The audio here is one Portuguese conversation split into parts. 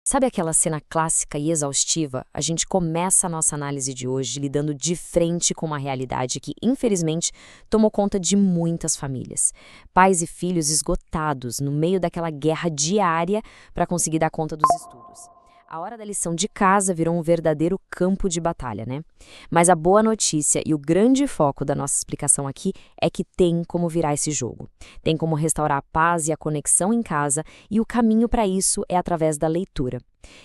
Sabe aquela cena clássica e exaustiva? A gente começa a nossa análise de hoje lidando de frente com uma realidade que, infelizmente, tomou conta de muitas famílias. Pais e filhos esgotados no meio daquela guerra diária para conseguir dar conta dos estudos. A hora da lição de casa virou um verdadeiro campo de batalha, né? Mas a boa notícia e o grande foco da nossa explicação aqui é que tem como virar esse jogo. Tem como restaurar a paz e a conexão em casa, e o caminho para isso é através da leitura.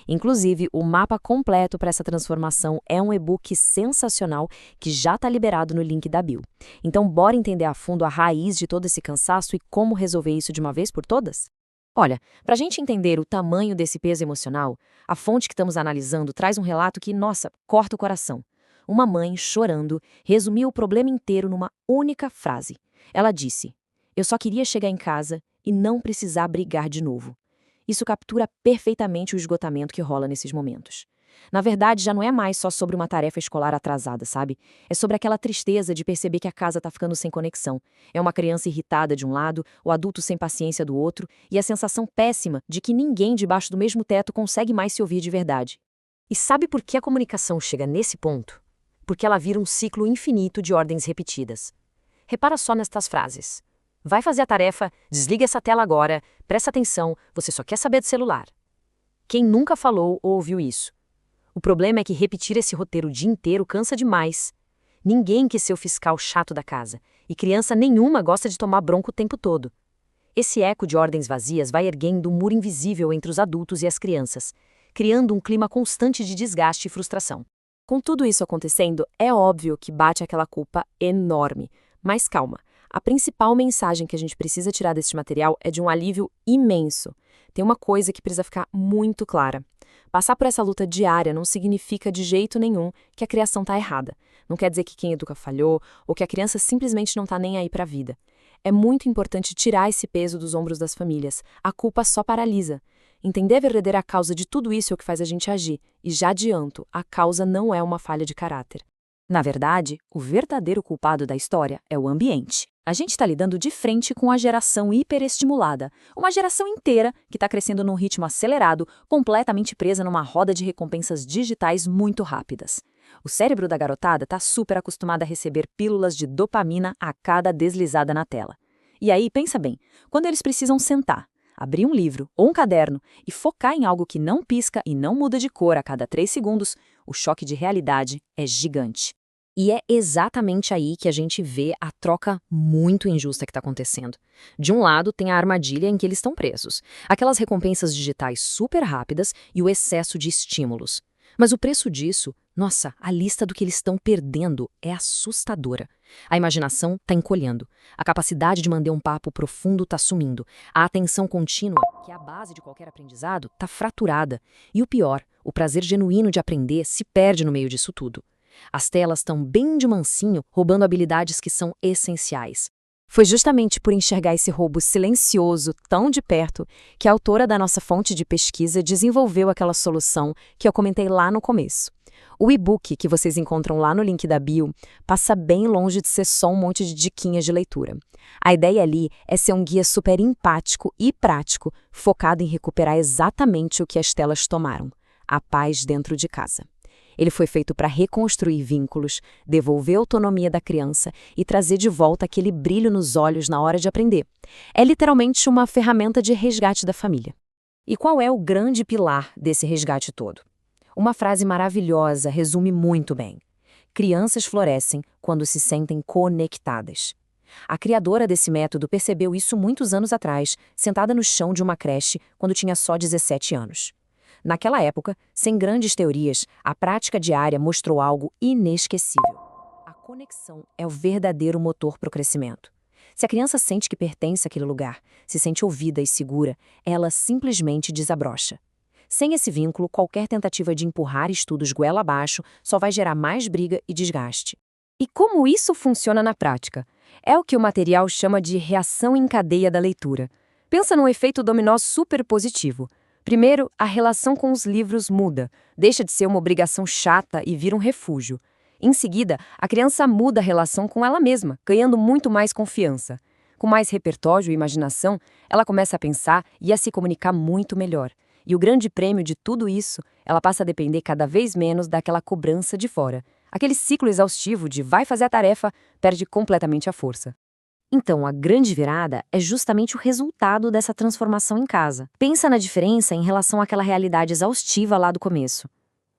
Inclusive, o mapa completo para essa transformação é um e-book sensacional que já está liberado no link da bio. Então, bora entender a fundo a raiz de todo esse cansaço e como resolver isso de uma vez por todas? Olha, para a gente entender o tamanho desse peso emocional, a fonte que estamos analisando traz um relato que, nossa, corta o coração. Uma mãe, chorando, resumiu o problema inteiro numa única frase. Ela disse: "Eu só queria chegar em casa e não precisar brigar de novo." Isso captura perfeitamente o esgotamento que rola nesses momentos. Na verdade, já não é mais só sobre uma tarefa escolar atrasada, sabe? É sobre aquela tristeza de perceber que a casa tá ficando sem conexão. É uma criança irritada de um lado, o adulto sem paciência do outro, e a sensação péssima de que ninguém debaixo do mesmo teto consegue mais se ouvir de verdade. E sabe por que a comunicação chega nesse ponto? Porque ela vira um ciclo infinito de ordens repetidas. Repara só nestas frases. Vai fazer a tarefa, desliga essa tela agora, presta atenção, você só quer saber do celular. Quem nunca falou ou ouviu isso? O problema é que repetir esse roteiro o dia inteiro cansa demais. Ninguém quer ser o fiscal chato da casa, e criança nenhuma gosta de tomar bronca o tempo todo. Esse eco de ordens vazias vai erguendo um muro invisível entre os adultos e as crianças, criando um clima constante de desgaste e frustração. Com tudo isso acontecendo, é óbvio que bate aquela culpa enorme. Mas calma, a principal mensagem que a gente precisa tirar deste material é de um alívio imenso. Tem uma coisa que precisa ficar muito clara. Passar por essa luta diária não significa de jeito nenhum que a criação está errada. Não quer dizer que quem educa falhou ou que a criança simplesmente não está nem aí para a vida. É muito importante tirar esse peso dos ombros das famílias. A culpa só paralisa. Entender a verdadeira causa de tudo isso é o que faz a gente agir. E já adianto, a causa não é uma falha de caráter. Na verdade, o verdadeiro culpado da história é o ambiente. A gente está lidando de frente com a geração hiperestimulada, uma geração inteira que está crescendo num ritmo acelerado, completamente presa numa roda de recompensas digitais muito rápidas. O cérebro da garotada está super acostumado a receber pílulas de dopamina a cada deslizada na tela. E aí, pensa bem, quando eles precisam sentar, abrir um livro ou um caderno e focar em algo que não pisca e não muda de cor a cada 3 segundos, o choque de realidade é gigante. E é exatamente aí que a gente vê a troca muito injusta que está acontecendo. De um lado, tem a armadilha em que eles estão presos, aquelas recompensas digitais super rápidas e o excesso de estímulos. Mas o preço disso, nossa, a lista do que eles estão perdendo é assustadora. A imaginação está encolhendo, a capacidade de manter um papo profundo está sumindo, a atenção contínua, que é a base de qualquer aprendizado, está fraturada. E o pior, o prazer genuíno de aprender se perde no meio disso tudo. As telas estão bem de mansinho, roubando habilidades que são essenciais. Foi justamente por enxergar esse roubo silencioso tão de perto que a autora da nossa fonte de pesquisa desenvolveu aquela solução que eu comentei lá no começo. O e-book que vocês encontram lá no link da bio passa bem longe de ser só um monte de diquinhas de leitura. A ideia ali é ser um guia super empático e prático, focado em recuperar exatamente o que as telas tomaram: a paz dentro de casa. Ele foi feito para reconstruir vínculos, devolver a autonomia da criança e trazer de volta aquele brilho nos olhos na hora de aprender. É literalmente uma ferramenta de resgate da família. E qual é o grande pilar desse resgate todo? Uma frase maravilhosa resume muito bem: crianças florescem quando se sentem conectadas. A criadora desse método percebeu isso muitos anos atrás, sentada no chão de uma creche quando tinha só 17 anos. Naquela época, sem grandes teorias, a prática diária mostrou algo inesquecível. A conexão é o verdadeiro motor para o crescimento. Se a criança sente que pertence àquele lugar, se sente ouvida e segura, ela simplesmente desabrocha. Sem esse vínculo, qualquer tentativa de empurrar estudos goela abaixo só vai gerar mais briga e desgaste. E como isso funciona na prática? É o que o material chama de reação em cadeia da leitura. Pensa num efeito dominó super positivo. Primeiro, a relação com os livros muda, deixa de ser uma obrigação chata e vira um refúgio. Em seguida, a criança muda a relação com ela mesma, ganhando muito mais confiança. Com mais repertório e imaginação, ela começa a pensar e a se comunicar muito melhor. E o grande prêmio de tudo isso, ela passa a depender cada vez menos daquela cobrança de fora. Aquele ciclo exaustivo de vai fazer a tarefa perde completamente a força. Então, a grande virada é justamente o resultado dessa transformação em casa. Pensa na diferença em relação àquela realidade exaustiva lá do começo.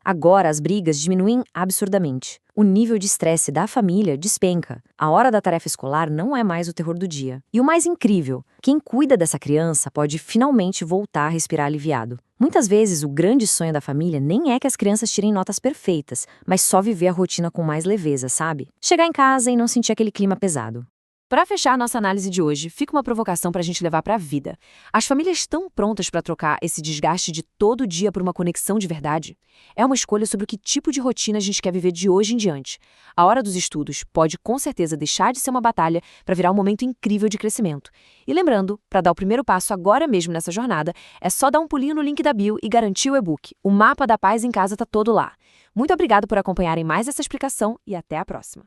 Agora, as brigas diminuem absurdamente. O nível de estresse da família despenca. A hora da tarefa escolar não é mais o terror do dia. E o mais incrível, quem cuida dessa criança pode finalmente voltar a respirar aliviado. Muitas vezes, o grande sonho da família nem é que as crianças tirem notas perfeitas, mas só viver a rotina com mais leveza, sabe? Chegar em casa e não sentir aquele clima pesado. Para fechar nossa análise de hoje, fica uma provocação para a gente levar para a vida. As famílias estão prontas para trocar esse desgaste de todo dia por uma conexão de verdade? É uma escolha sobre o que tipo de rotina a gente quer viver de hoje em diante. A hora dos estudos pode com certeza deixar de ser uma batalha para virar um momento incrível de crescimento. E lembrando, para dar o primeiro passo agora mesmo nessa jornada, é só dar um pulinho no link da bio e garantir o e-book. O Mapa da Paz em Casa está todo lá. Muito obrigado por acompanharem mais essa explicação e até a próxima.